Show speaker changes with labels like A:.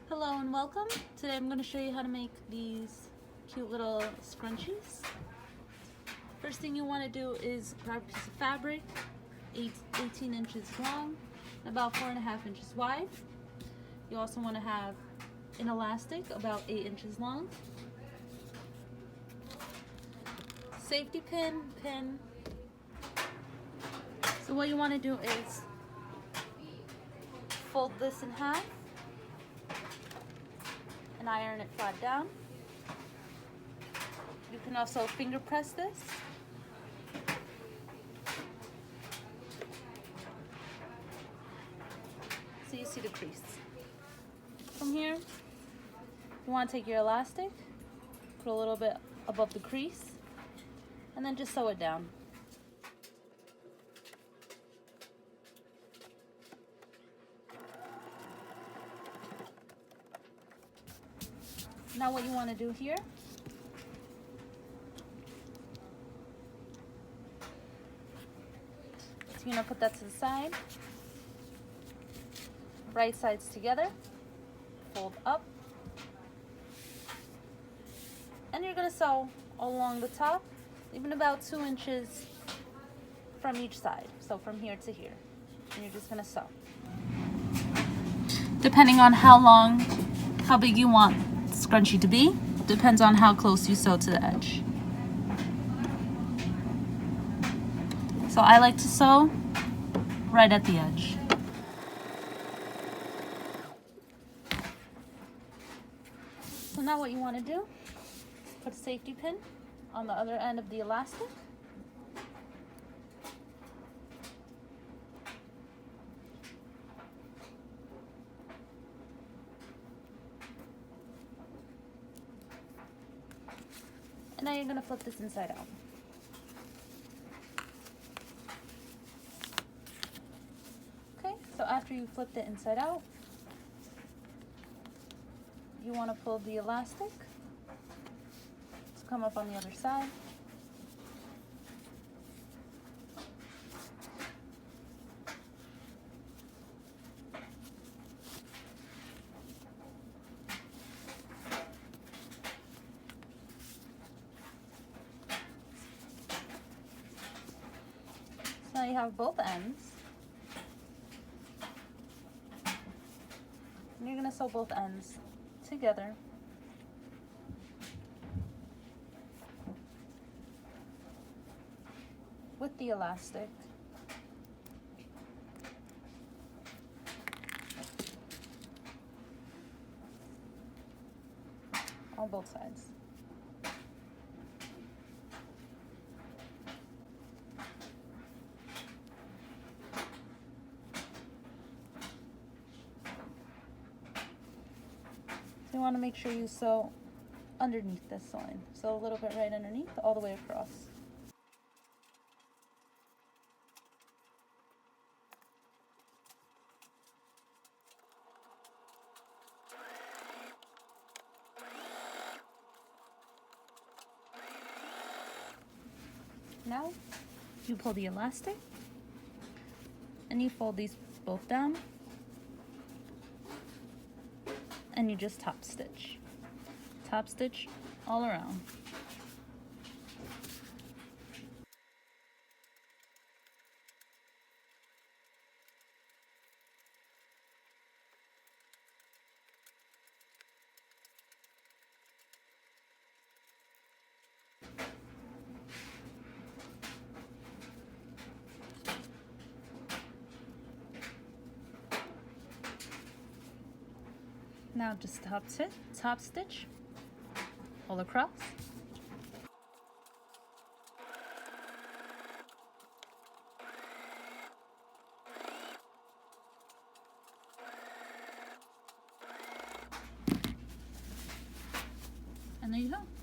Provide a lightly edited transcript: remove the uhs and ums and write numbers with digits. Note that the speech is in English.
A: Hello and welcome. Today I'm going to show you how to make these cute little scrunchies. First thing you want to do is grab a piece of fabric, 18 inches long, about 4.5 inches wide. You also want to have an elastic about 8 inches long, safety pin. So what you want to do is fold this in half and iron it flat down. You can also finger press this. So you see the crease. From here, you want to take your elastic, put a little bit above the crease, and then just sew it down. Now what you want to do here is you're going to put that to the side, right sides together, fold up, and you're going to sew along the top, even about 2 inches from each side, so from here to here, and you're just going to sew. Depending on how big you want the scrunchie to be, depends on how close you sew to the edge. So I like to sew right at the edge. So now what you want to do is put a safety pin on the other end of the elastic. And now you're going to flip this inside out. Okay, so after you flipped it inside out, you want to pull the elastic to come up on the other side. So now you have both ends. And you're going to sew both ends together. With the elastic. On both sides. So you want to make sure you sew underneath this line. So a little bit right underneath, all the way across. Now you pull the elastic and you fold these both down and you just top stitch all around. Now just top stitch all across. And there you go.